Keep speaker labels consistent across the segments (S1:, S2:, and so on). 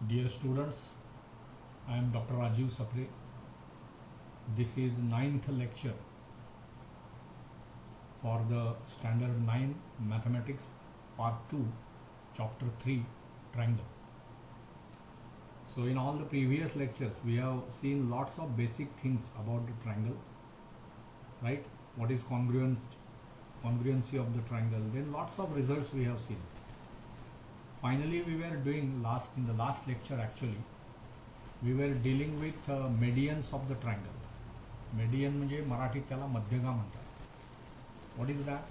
S1: Dear students, I am Dr. Rajiv Sapre. This is 9th lecture for the Standard 9 Mathematics Part 2, Chapter 3, Triangle. So in all the previous lectures, we have seen lots of basic things about the triangle, right? What is congruency of the triangle? Then lots of results we have seen. Finally, we were doing in the last lecture actually, we were dealing with medians of the triangle. Median म्हणजे मराठीत त्याला मध्यगा म्हणतात. What is that?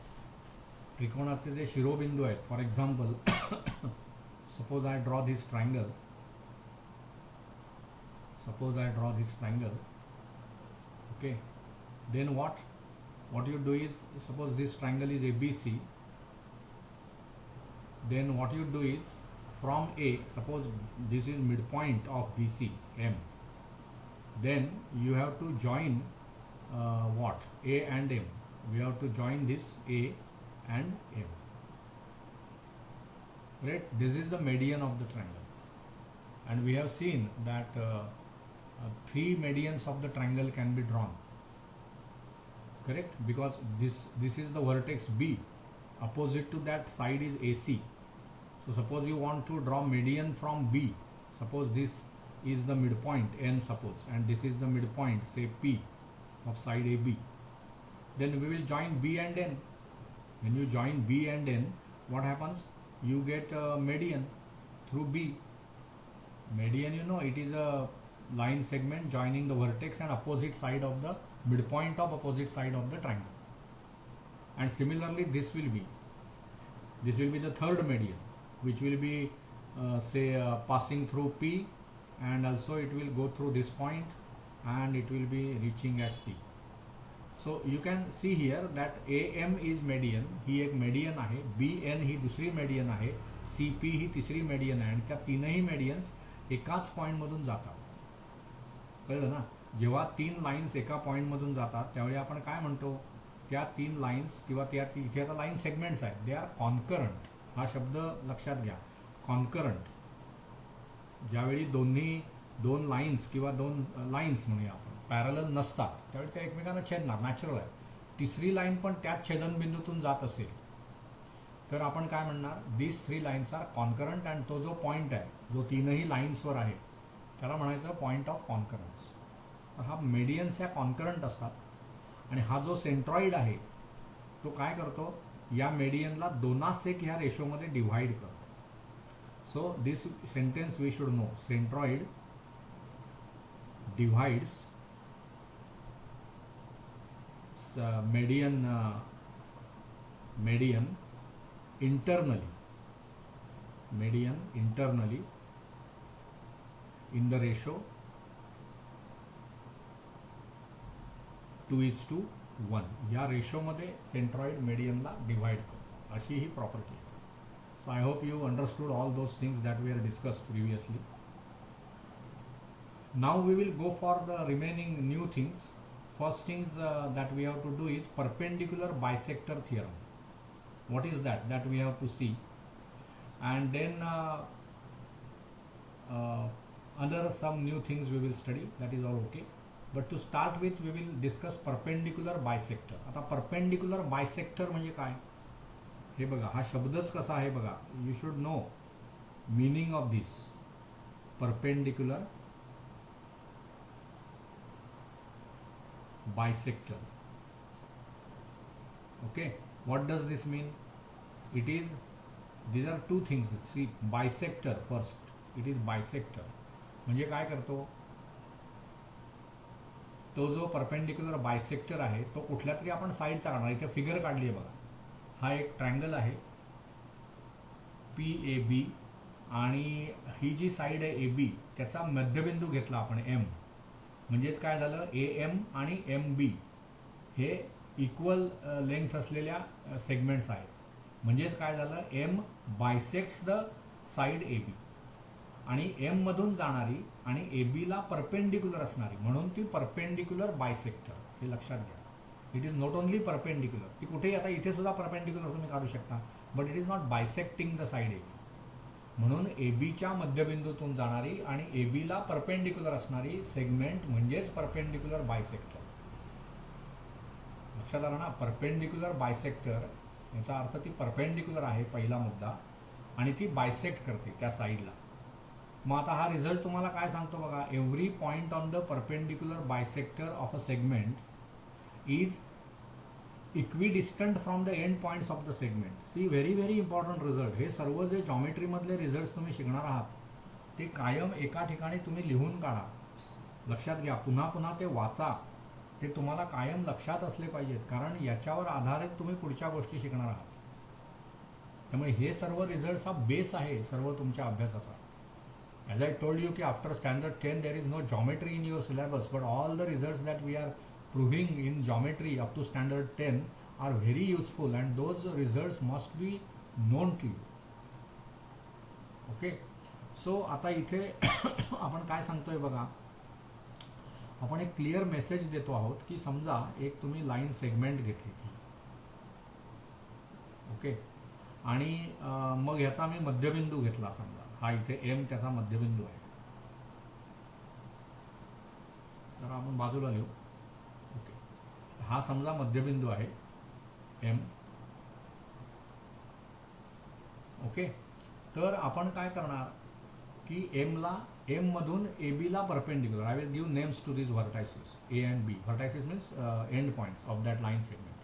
S1: त्रिकोणाचे जे शिरोबिंदू आहेत. For example, suppose I draw this triangle. Okay. Then what? What you do is, suppose this triangle is ABC. Then what you do is, from A, suppose this is midpoint of BC, M. Then you have to join what? A and M. We have to join this A and M. Right? This is the median of the triangle. And we have seen that 3 medians of the triangle can be drawn. Correct? Because this is the vertex B. Opposite to that side is AC. So suppose you want to draw median from B. Suppose this is the midpoint N, suppose, and this is the midpoint, say P, of side AB. Then we will join B and N. When you join B and N, what happens? You get a median through B. Median, you know, it is a line segment joining the vertex and opposite side of the midpoint of opposite side of the triangle. And similarly, this will be the third median, which will be passing through P, and also it will go through this point and it will be reaching at C. So you can see here that AM is median, ही एक median आहे, BN ही दुसरी median आहे, CP ही तिसरी median आहे, आणि त्या तीनही medians एकाच पॉइंट मधून जातात. कळलं ना? जेव्हा 3 लाईन्स एका पॉइंट मधून जातात त्यावेळी आपण काय म्हणतो? त्या 3 लाईन्स किंवा त्या इथे आता लाईन सेगमेंट्स आहेत, दे आर कॉन्करंट. हा शब्द लक्षात घ्या, कॉन्करंट. ज्यावेळी दोन लाईन्स किंवा 2 लाईन्स म्हणूया आपण पॅरलल नसतात त्यावेळी त्या एकमेकांना छेदणार, नॅचरल आहे. तिसरी लाईन पण त्याच छेदनबिंदूतून जात असेल तर आपण काय म्हणणार? These 3 lines are concurrent. And तो जो पॉईंट आहे जो तीनही लाईन्सवर आहे त्याला म्हणायचं पॉईंट ऑफ कॉन्करन्स. तर हा मेडियन्स ह्या कॉन्करंट असतात. आणि हा जो सेंट्रॉइड आहे तो काय करतो? या मेडियनला 2:1 ह्या रेशोमध्ये डिव्हाइड करतो. So this sentence we should know. Centroid divides median internally in the ratio 2:1. या रेशोमध्ये सेंट्रॉइड मेडियनला डिव्हाइड करतो, अशी ही property. So I hope you understood all those things that we are discussed previously. Now we will go for the remaining new things. First things that we have to do is perpendicular bisector theorem. What is that? That we have to see. And then other some new things we will study. That is all okay. But to start with, we will discuss perpendicular bisector. आता perpendicular bisector म्हणजे काय? हे बघा, हा शब्दच कसा आहे बघा. You should know meaning of this. Perpendicular bisector. Okay, what does this mean? These are 2 things. See, bisector first. It is bisector म्हणजे काय करतो? तो जो परपेंडिक्युलर बायसेक्टर आहे तो कुठल्या तरी आपण साईडचा काढणार. इथे फिगर काढली आहे बघा. हा एक ट्रायंगल आहे PAB, आणि ही जी साईड आहे AB त्याचा मध्यबिंदू घेतला आपण M. म्हणजेच काय झालं? AM आणि MB हे इक्वल लेंथ असलेल्या सेगमेंट्स आहेत. म्हणजेच काय झालं? M बायसेक्ट्स द साईड AB, आणि M मधून जाणारी आणि AB ला परपेंडिक्युलर असणारी, म्हणून ती परपेंडिक्युलर बायसेक्टर. हे लक्षात घ्या. It is not only perpendicular. ती कुठेही, आता इथे सुद्धा परपेंडिक्युलर तुम्ही काढू शकता, but it is not बायसेक्टिंग the side AB. म्हणून एबीच्या मध्यबिंदूतून जाणारी आणि एबीला परपेंडिक्युलर असणारी सेगमेंट म्हणजेच परपेंडिक्युलर बायसेक्टर. लक्षात आलं ना, परपेंडिक्युलर बायसेक्टर याचा अर्थ ती परपेंडिक्युलर आहे पहिला मुद्दा, आणि ती बायसेक्ट करते त्या साईडला. मग आता हा रिझल्ट तुम्हाला काय सांगतो बघा, every point on the perpendicular bisector of a segment is equidistant from the end points of the segment. See very important result. हे सर्व जे जॉमेट्रीमधले रिझल्ट तुम्ही शिकणार आहात ते कायम एका ठिकाणी तुम्ही लिहून काढा, लक्षात घ्या, पुन्हा पुन्हा ते वाचा. ते तुम्हाला कायम लक्षात असले पाहिजेत, कारण याच्यावर आधारित तुम्ही पुढच्या गोष्टी शिकणार आहात. त्यामुळे हे सर्व रिझल्ट हा बेस आहे सर्व तुमच्या अभ्यासाचा. As I told you, after standard 10 there is no geometry in your syllabus, but all the results that we are proving in geometry up to standard 10 are very useful, and those results must be known to you. Okay, so आता इथे आपण काय सांगतोय बघा, आपण एक clear message देतो आहोत की समजा एक तुम्ही लाईन सेगमेंट घेतली, ओके, आणि मग ह्याचा मी मध्यबिंदू घेतला, समजा हा इथे एम त्याचा मध्यबिंदू आहे. तर आपण बाजूला लिहू. ओके, हा समजा मध्यबिंदू आहे एम. ओके, तर आपण काय करणार की एम मधून ए बीला perpendicular, I will give names to this vertices A and B. Vertices means end points of that line segment.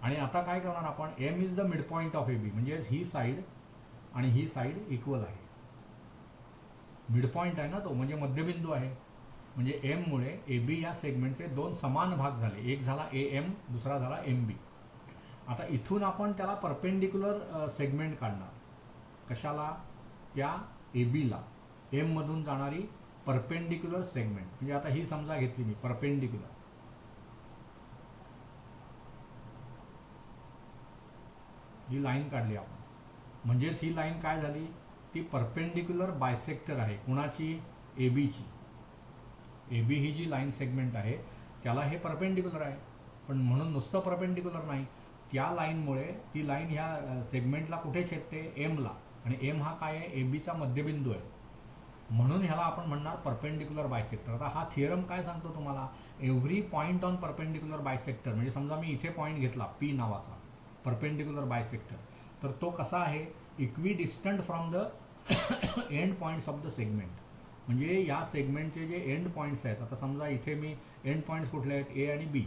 S1: आणि आता काय करणार आपण, M is the mid point of A B, म्हणजे ही साईड आणि ही साईड इक्वल आहे. मिड पॉइंट आहे ना तो, म्हणजे मध्यबिंदू आहे. म्हणजे एम मुळे ए बी या सेगमेंटचे दोन समान भाग झाले, एक झाला ए एम, दुसरा झाला एम बी. आता इथून आपण त्याला परपेंडिक्युलर सेगमेंट काढणार. कशाला? त्या ए बीला एम मधून जाणारी परपेंडिक्युलर सेगमेंट. म्हणजे आता ही समजा घेतली मी परपेंडिक्युलर, ही लाईन काढली आपण, म्हणजेच ही लाईन काय झाली, ती परपेंडिक्युलर बायसेक्टर आहे. कुणाची? ए बीची. A B he G line segment आहे त्याला हे परपेंडिक्युलर आहे, पण म्हणून नुसतं परपेंडिक्युलर नाही, त्या लाईनमुळे ती लाईन ह्या सेगमेंटला कुठे छेदते? एमला. आणि एम हा काय आहे? ए बीचा मध्यबिंदू आहे, म्हणून ह्याला आपण म्हणणार परपेंडिक्युलर बायसेक्टर. आता हा थिअरम काय सांगतो तुम्हाला, every point on perpendicular bisector, म्हणजे समजा मी इथे पॉइंट घेतला पी नावाचा परपेंडिक्युलर बायसेक्टर, तर तो कसा आहे? Equidistant from the end points of the segment. म्हणजे या सेगमेंटचे जे एंड पॉइंट्स आहेत, आता समजा इथे मी एंड पॉइंट्स कुठले आहेत? ए आणि बी.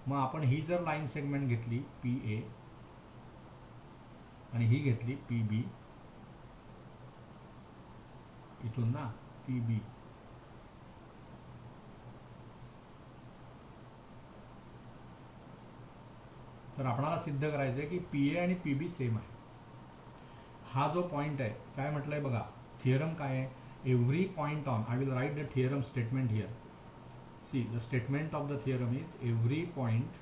S1: मग आपण ही जर लाईन सेगमेंट घेतली पी ए आणि ही घेतली पी बी, इथून ना पी बी, तर आपल्याला सिद्ध करायचं आहे की पी ए आणि पी बी सेम आहे. हा जो पॉइंट आहे काय म्हटलंय बघा, थिअरम काय आहे? Every point on, I will write the theorem statement here. See the statement of the theorem is every point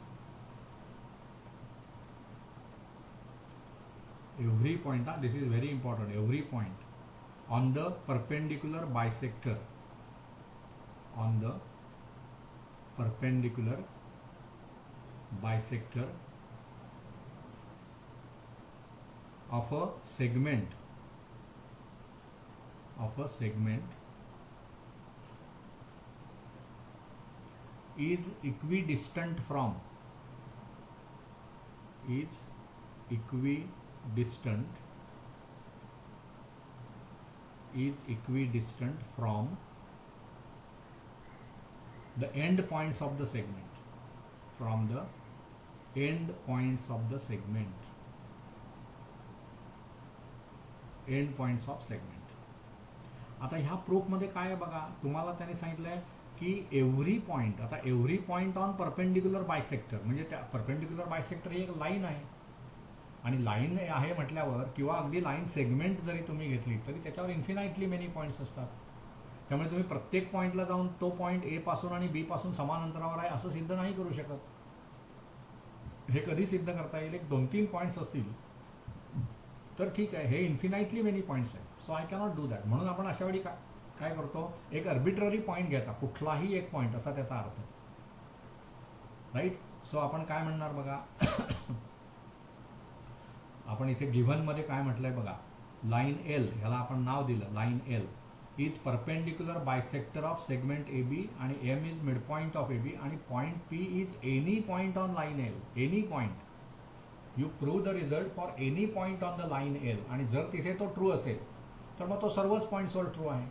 S1: this is very important, every point on the perpendicular bisector, on the perpendicular bisector of a segment is equidistant from the end points of the segment, end points of segment. आता ह्या proof मध्ये काय आहे बघा, तुम्हाला त्याने सांगितलंय की एव्हरी पॉइंट, आता every point on perpendicular bisector, म्हणजे त्या परपेंडिक्युलर बायसेक्टर ही एक लाईन आहे, आणि लाईन आहे म्हटल्यावर किंवा अगदी लाईन सेगमेंट जरी तुम्ही घेतली तरी त्याच्यावर इन्फिनाइटली मेनी पॉईंट्स असतात. त्यामुळे तुम्ही प्रत्येक पॉईंटला जाऊन तो पॉईंट ए पासून आणि बी पासून समान अंतरावर आहे असं सिद्ध नाही करू शकत. हे कधी सिद्ध करता येईल? एक 2-3 पॉईंट्स असतील तर ठीक आहे, हे इन्फिनाइटली मेनी पॉईंट्स आहेत, so I cannot do that. म्हणून आपण अशा वेळी काय करतो, एक अर्बिट्ररी पॉईंट घ्यायचा, कुठलाही एक पॉईंट, असा त्याचा अर्थ, राईट. सो आपण काय म्हणणार बघा, आपण इथे गिव्हन मध्ये काय म्हटलंय बघा, लाईन एल, ह्याला आपण नाव दिलं line L, is perpendicular bisector of segment A B आणि M is mid point of A B आणि point P is any point on line L. Any point, you prove the result for any point on the line L. आणि जर तिथे तो true असेल तर मग तो सर्वच पॉईंट्सवर ट्रू आहे.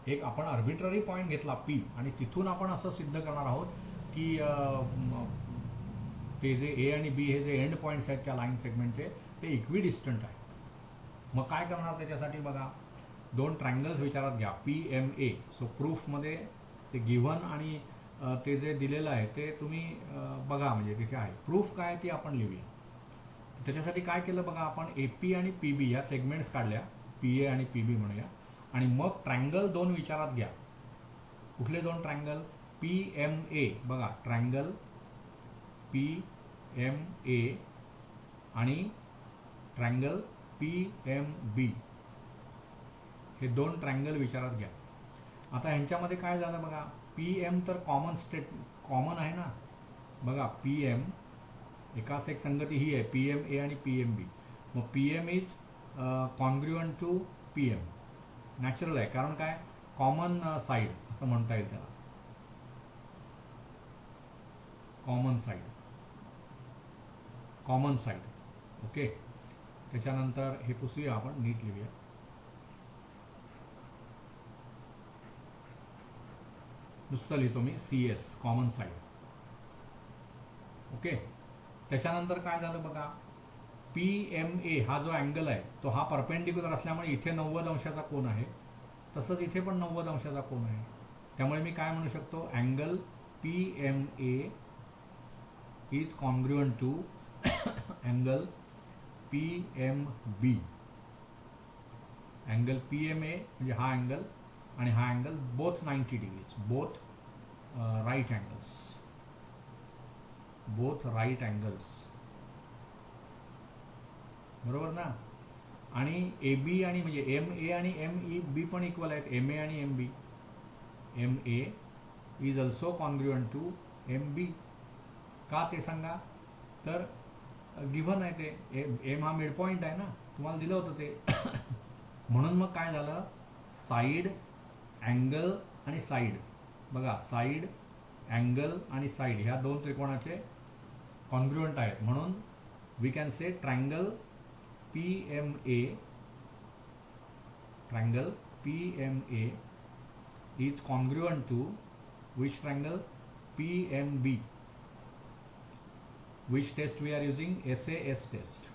S1: एक आपण आर्बिट्ररी पॉईंट घेतला पी आणि तिथून आपण असं सिद्ध करणार आहोत की ते जे ए आणि बी हे जे एंड पॉईंट्स आहेत त्या लाईन सेगमेंटचे ते इक्विडिस्टंट आहेत. मग काय करणार त्याच्यासाठी बघा, दोन ट्रायंगल्स विचारात घ्या पी एम ए. सो प्रूफमध्ये ते गिव्हन आणि ते जे दिलेलं आहे ते तुम्ही बघा, म्हणजे तिथे आहे. प्रूफ काय ती आपण लिहूया. त्याच्यासाठी काय केलं बघा, आपण ए पी आणि पी बी या सेगमेंट्स काढल्या, पी ए आणि पी बी म्हणूया. आणि मग ट्रायंगल दोन विचारात घ्या. कुठले दोन ट्रायंगल? पी एम ए. बघा ट्रायंगल पी एम ए आणि ट्रायंगल पी एम बी, हे दोन ट्रायंगल विचारात घ्या. आता ह्यांच्यामध्ये काय झालं बघा, पी एम तर कॉमन आहे ना. बघा पी एम एकाच एक संगती ही आहे, पी एम ए आणि पी एम बी. मग P M is congruent to P M. Natural आहे, कारण काय, कॉमन साईड असं म्हणता येईल त्याला, कॉमन साईड. ओके. त्याच्यानंतर हे पुसूया आपण, नीट लिहूया. नुसतं लिहितो मी C S, common side. Okay. त्याच्यानंतर काय झालं बघा, पी एम ए हा जो अँगल आहे तो हा परपेंडिक्युलर असल्यामुळे इथे 90 अंशाचा कोन आहे, तसंच इथे पण 90 अंशाचा कोन आहे. त्यामुळे मी काय म्हणू शकतो, angle P M A is congruent to angle P M B. Angle P M A म्हणजे हा अँगल आणि हा angle both 90 degrees, both right angles, बरोबर ना. आणि ए बी आणि म्हणजे एम ए आणि एम ई बी पण इक्वल आहेत, एम ए आणि M B. M A is also congruent to M B. का ते सांगा, तर गिव्हन आहे ते, एम हा मिड पॉईंट आहे ना, तुम्हाला दिलं होतं ते. म्हणून मग काय झालं, साईड, अँगल आणि साईड, बघा साईड, अँगल आणि साईड ह्या दोन त्रिकोणाचे कॉन्ग्रुएंट आहेत. म्हणून we can say triangle P M A is congruent to which triangle, P M B. Which test we are using, SAS test.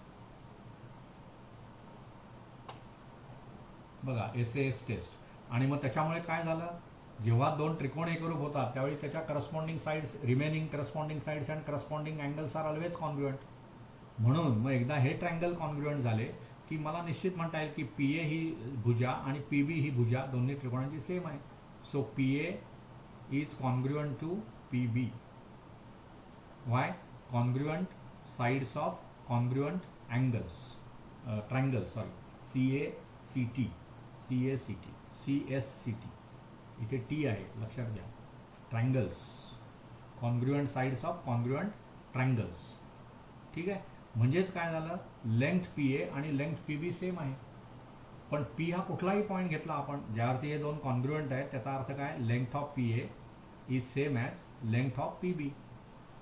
S1: बघा SAS टेस्ट. आणि मग त्याच्यामुळे काय झालं, जेव्हा दोन त्रिकोण एकरूप होतात त्यावेळी त्याच्या corresponding sides, remaining corresponding sides and corresponding angles are always congruent. म्हणून मग एकदा हे ट्रायंगल कॉन्ग्रुएंट झाले की मला निश्चित म्हणता येईल की पी ए ही भुजा आणि पी बी ही भुजा दोन्ही त्रिकोणांची सेम आहे. So P A is congruent to P B. Why? Congruent sides of congruent angles, triangle, sorry, CSCT. इथे टी आहे, लक्षात घ्या. Triangles, congruent sides of congruent triangles. ठीक आहे. म्हणजेच काय झालं, लेंथ पी ए आणि लेंथ पी बी सेम आहे. पण पी हा कुठलाही पॉईंट घेतला आपण ज्यावरती हे दोन कॉन्ग्रुएंट आहेत, त्याचा अर्थ काय, length of P A is same as length of P B.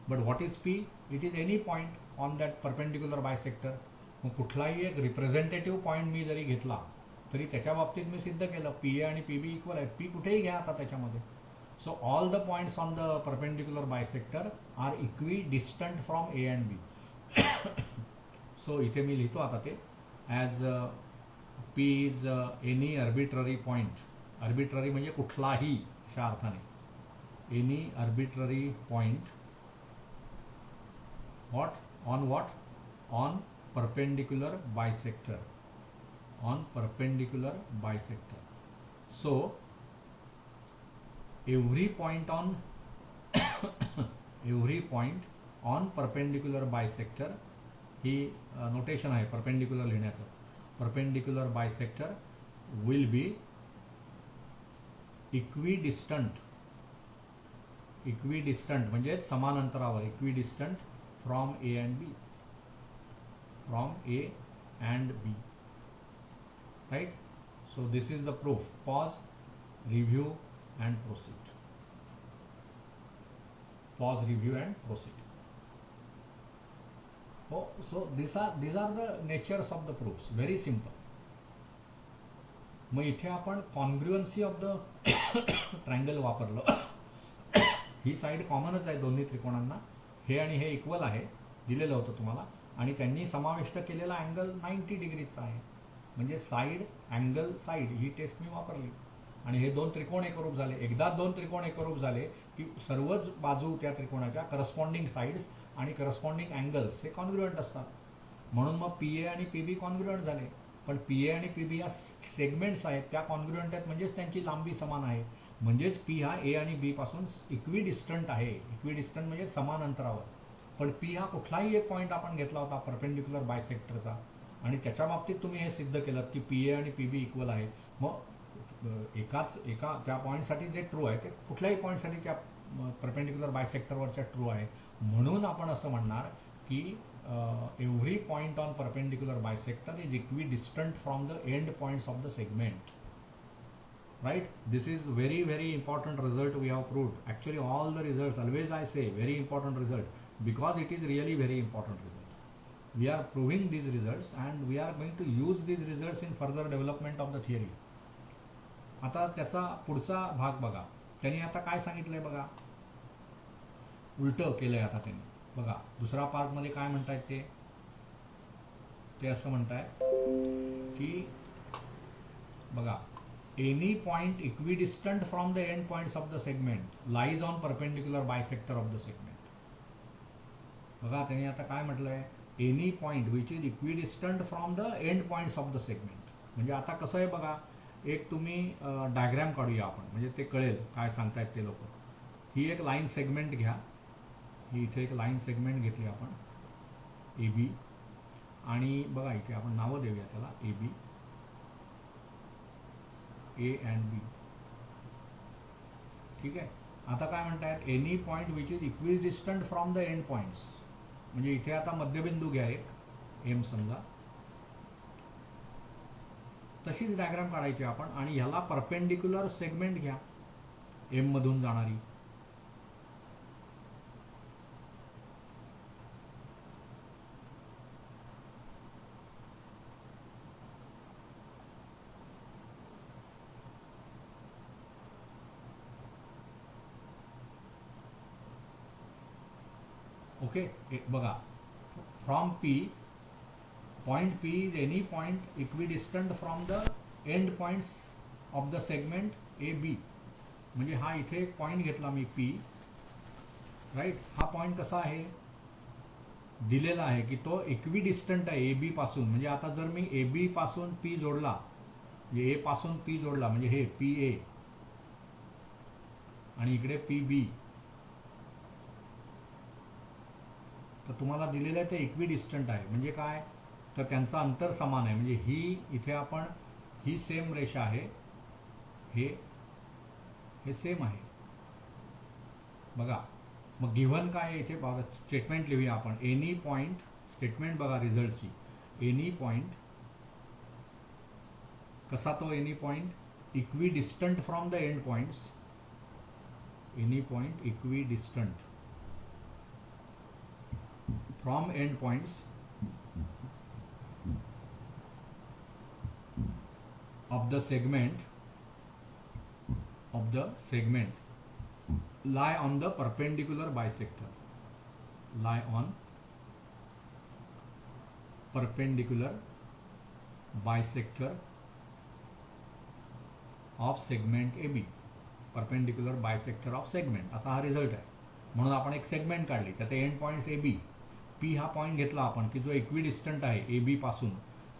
S1: But what is P? It is any point on that perpendicular bisector. मग कुठलाही एक रिप्रेझेंटेटिव्ह पॉईंट मी जरी घेतला तरी त्याच्या बाबतीत मी सिद्ध केलं पी ए आणि पी बी इक्वल आहेत. पी कुठेही घ्या आता त्याच्यामध्ये. So all the points on the perpendicular bisector are equidistant from A and B. So इथे मी लिहितो आता ते as P is any arbitrary point. Arbitrary म्हणजे कुठलाही अशा अर्थाने. Any arbitrary point on perpendicular bisector. So every point on perpendicular bisector ही नोटेशन आहे परपेंडिक्युलर लिहिण्याचं. Perpendicular bisector will be equidistant म्हणजे समान अंतरावर, right? So this is the proof. Pause, review and proceed. Pause, review and proceed. Oh, so these are the natures of the proofs. Very simple. मग इथे आपण कॉन्ग्रुएन्सी of the triangle वापरलं. ही side कॉमनच आहे दोन्ही त्रिकोणांना, हे आणि हे इक्वल आहे दिलेलं होतं तुम्हाला, आणि त्यांनी समाविष्ट केलेला अँगल 90 डिग्रीचा आहे. म्हणजे साईड अँगल साईड ही टेस्ट मी वापरली आणि हे दोन त्रिकोण एकरूप झाले. एकदा दोन त्रिकोण एकरूप झाले की सर्वच बाजू त्या त्रिकोणाच्या करस्पॉन्डिंग साईड्स आणि करस्पॉन्डिंग अँगल्स हे कॉन्ग्रुएंट असतात. म्हणून मग पीए आणि पीबी कॉन्ग्रुएंट झाले. पण पीए आणि पीबी या सेगमेंट्स आहेत त्या कॉन्ग्रुएंट आहेत, म्हणजेच त्यांची लांबी समान आहे. म्हणजेच पी हा ए आणि बी पासून इक्विडिस्टंट आहे. इक्विडिस्टंट म्हणजे समान अंतरावर. पण पी हा कुठलाही एक पॉईंट आपण घेतला होता परपेंडिक्युलर बायसेक्टरचा, आणि त्याच्या बाबतीत तुम्ही हे सिद्ध केलं की पी ए आणि पी बी इक्वल आहे. मग एका त्या पॉईंटसाठी जे ट्रू आहे ते कुठल्याही पॉईंटसाठी त्या परपेंडिक्युलर बायसेक्टरवरच्या ट्रू आहे. म्हणून आपण असं म्हणणार की every point on perpendicular bisector is equidistant from the end points of the segment. Right? This is very, very important result we have proved. Actually, all the results, always I say, very important result, because it is really very important result. We are proving these results and we are going to use these results in further development of the theory. आता त्याचा पुढचा भाग बघा. त्यांनी आता काय सांगितलंय बघा, उलटं केलंय आता त्यांनी बघा. दुसरा पार्ट मध्ये काय म्हणतायत ते असं म्हणतायत की बघा, any point equidistant from the end points of the segment lies on perpendicular bisector of the segment. बघा त्यांनी आता काय म्हटलंय, any point which is equidistant from the end points of the segment. म्हणजे आता कसं आहे बघा, एक तुम्ही डायग्रॅम काढूया आपण, म्हणजे ते कळेल काय सांगतायत ते लोक. ही एक लाईन सेगमेंट घ्या. ही इथे एक लाईन सेगमेंट घेतली आपण ए बी, आणि बघा इथे आपण नावं देऊया त्याला ए बी, ए अँड बी. ठीक आहे. आता काय म्हणतायत, any point which is equidistant from the end points. म्हणजे इथे आता मध्यबिंदू घ्या एक एम समजा, तशीच डायग्राम काढायची आपण, आणि ह्याला परपेंडिक्युलर सेगमेंट घ्या एम मधून जाणारी. ओके. बघा, from P, point P is any point equidistant from the end points of the segment A B. म्हणजे हा इथे एक पॉइंट घेतला मी पी, राईट. हा पॉइंट कसा आहे, दिलेला आहे की तो इक्विडिस्टंट आहे ए बी पासून. म्हणजे आता जर मी ए बी पासून पी जोडला, म्हणजे ए पासून पी जोडला, म्हणजे हे पी ए आणि इकडे पी बी, तर तुम्हाला दिलेलं आहे ते इक्विडिस्टंट आहे. म्हणजे काय, तर त्यांचं अंतर समान आहे. म्हणजे ही इथे आपण ही सेम रेषा आहे, हे सेम आहे बघा. मग गिव्हन काय आहे इथे बघा, स्टेटमेंट लिहूया आपण. एनी पॉइंट, स्टेटमेंट बघा रिझल्टची, एनी पॉइंट कसा तो any point equidistant from the end points, any point equidistant from end points of the segment lie on the perpendicular bisector, lie on perpendicular bisector of segment AB. perpendicular bisector of segment असा हा result आहे. म्हणून आपण एक segment काढली, त्याचे end points A B. P हा point घेतला आपण की जो इक्विडिस्टंट आहे ए बी पासून,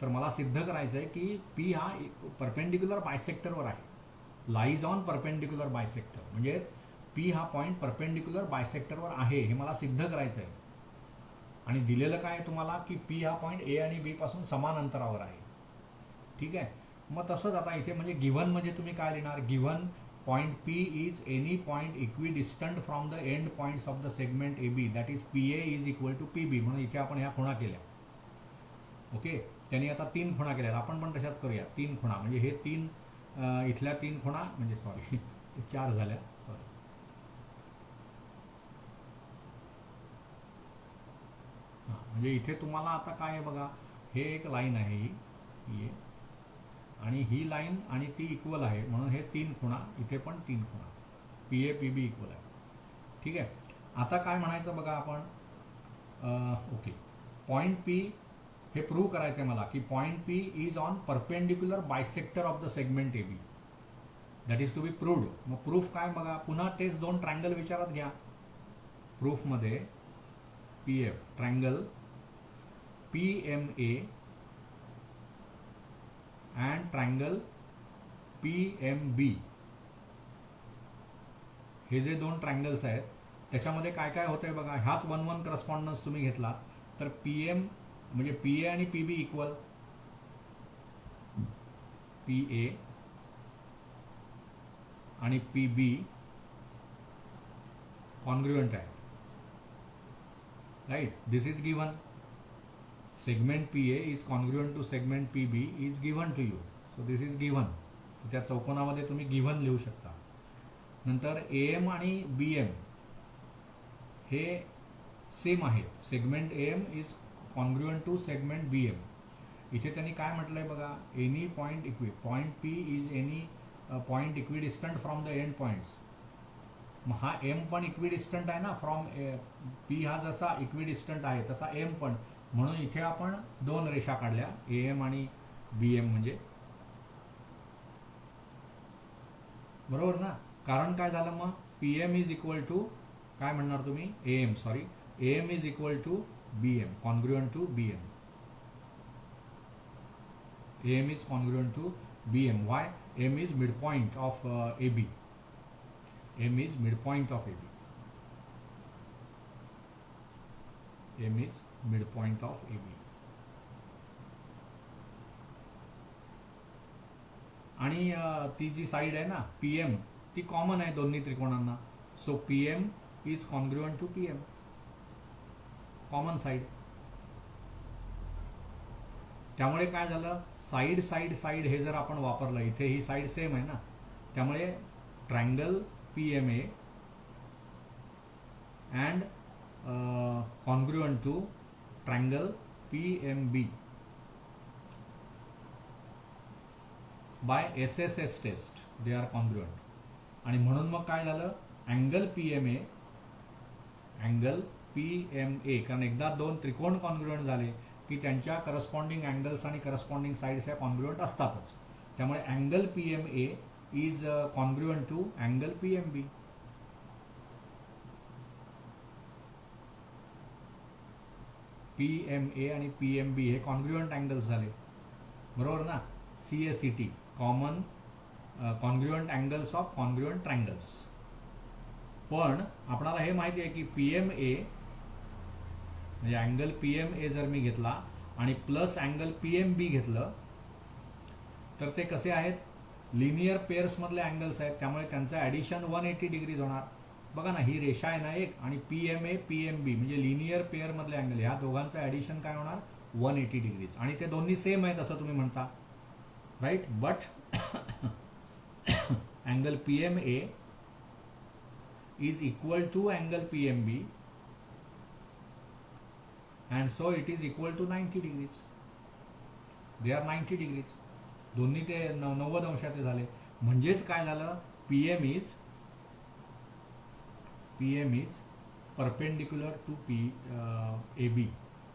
S1: तर मला सिद्ध करायचं आहे की पी हा परपेंडिक्युलर बायसेक्टरवर आहे, लाईज ऑन परपेंडिक्युलर बायसेक्टर. म्हणजेच पी हा पॉईंट परपेंडिक्युलर बायसेक्टरवर आहे हे मला सिद्ध करायचं आहे. आणि दिलेलं काय आहे तुम्हाला की पी हा पॉईंट ए आणि बी पासून समान अंतरावर आहे. ठीक आहे. मग तसंच आता इथे म्हणजे गिव्हन म्हणजे तुम्ही काय लिहिणार, given point P is any point equidistant from the end points of the segment AB, that is PA is equal to PB. म्हणून इथे आपण ह्या खुणा केल्या. ओके. त्यांनी आता 3 खुणा केल्या, आपण पण तशाच करूया. 3 खुणा म्हणजे हे 3 इथल्या 3 खुणा म्हणजे सॉरी 4 झाल्या, सॉरी. म्हणजे इथे तुम्हाला आता काय आहे बघा, हे एक लाईन आहे ही आणि ही लाईन आणि ती इक्वल आहे, म्हणून हे 3 खुणा, इथे पण 3 खुणा, P A P B equal आहे. ठीक आहे. आता काय म्हणायचं बघा आपण, ओके, पॉईंट पी हे प्रूव्ह करायचं आहे मला की point P is on perpendicular bisector of the segment A B. That is to be proved. मग प्रूफ काय बघा, पुन्हा तेच 2 ट्रायंगल विचारात घ्या. प्रूफमध्ये P F triangle P M A and triangle P M B, हे जे 2 ट्रायंगल्स आहेत त्याच्यामध्ये काय काय होतंय बघा. ह्याच 1-1 करस्पॉन्डन्स तुम्ही घेतला तर पी एम म्हणजे पी ए आणि P B equal, P A आणि पी बी कॉन्ग्रुएंट आहे, right. This is given. Segment P A is congruent to segment P B is given to you. So this is given. त्या चौकोनामध्ये तुम्ही given लिहू शकता. नंतर A M आणि B M हे सेम आहेत. Segment A M is congruent to segment B M. इथे त्यांनी काय म्हटलंय बघा, any point point P is any point equidistant from the end points. मग हा एम पण इक्विडिस्टंट आहे ना फ्रॉम पी, हा जसा इक्विडिस्टंट आहे तसा एम पण, म्हणून इथे आपण 2 रेषा काढल्या, ए एम आणि बी एम म्हणजे, बरोबर ना. कारण काय झालं मग, P M is equal to काय म्हणणार तुम्ही, A M, sorry, A M is equal to B M, congruent to B M. A M is congruent to B M. Why? M is mid point of A B. M is mid point of A B. M is mid point of A B. आणि ती जी side आहे ना P M, ती common आहे दोन्ही त्रिकोणांना. So P M is congruent to P M, common side. त्यामुळे काय झालं, साईड साईड साईड हे जर आपण वापरलं, इथे ही साईड सेम आहे ना, त्यामुळे triangle P M A and congruent to triangle P M B by S S S test they are congruent. आणि म्हणून मग काय झालं, angle P M A, angle P M A, कारण एकदा 2 त्रिकोण कॉन्ग्रुएंट झाले की त्यांच्या करस्पॉन्डिंग अँगल्स आणि करस्पॉन्डिंग साईड्स या कॉन्ग्रुएंट असतातच. त्यामुळे angle P M A is congruent to angle P M B. P M A आणि पी एम बी हे कॉन्ग्रुएंट अँगल्स झाले, बरोबर ना. C A C T, common congruent angles of congruent triangles. पण आपल्याला हे माहिती आहे की पी एम ए म्हणजे अँगल पी एम ए जर मी घेतला आणि प्लस अँगल पी एम बी घेतलं तर ते कसे आहेत, लिनियर पेअर्स मधले अँगल्स आहेत. त्यामुळे त्यांचं ॲडिशन 180 डिग्रीज होणार. बघा ना, ही रेषा आहे ना एक, आणि P M A P M B म्हणजे लिनियर पेअर मधले अँगल, ह्या दोघांचं ॲडिशन काय होणार, 180 डिग्रीज. आणि ते दोन्ही सेम आहेत असं तुम्ही म्हणता, right. But angle P M A is equal to angle PMB and so it is equal to 90 degrees. They are 90 degrees. दोन्ही ते 90 अंशाचे झाले. म्हणजेच काय झालं, PM is perpendicular to AB.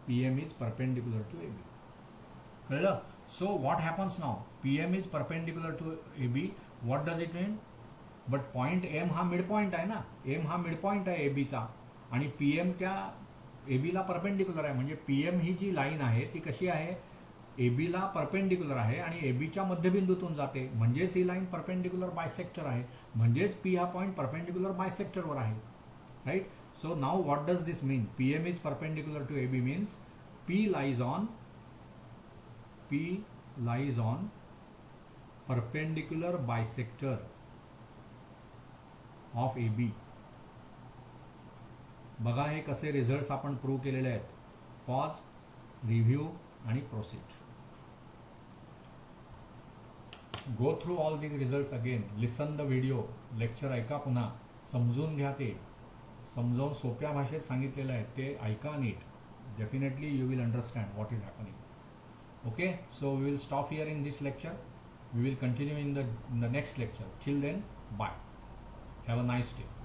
S1: PM is perpendicular to AB. कळलं? So what happens now? PM is perpendicular to AB. What does it mean? But point M हा mid point आहे ना, एम हा मिड पॉईंट आहे ए बीचा, आणि P M त्या ए बीला परपेंडिक्युलर आहे. म्हणजे पी एम ही जी लाईन आहे ती कशी आहे, ए बीला परपेंडिक्युलर आहे आणि ए बीच्या मध्यबिंदूतून जाते. म्हणजेच ही लाईन परपेंडिक्युलर बायसेक्टर आहे. म्हणजेच पी हा पॉईंट परपेंडिक्युलर बायसेक्टरवर आहे, right. So now what does this mean, P M is perpendicular to A B means P lies on perpendicular bisector of A B. बघा हे कसे रिझल्ट्स आपण प्रूव्ह केलेले आहेत. पॉज, रिव्ह्यू आणि proceed. Go through all these results again, listen the video, lecture ऐका पुन्हा, समजून घ्या ते, समजावून सोप्या भाषेत सांगितलेलं आहे ते ऐका नीट. Definitely you will understand what is happening. Okay, so we will stop here in this lecture. We will continue in the next lecture. Till then, bye. Have a nice day.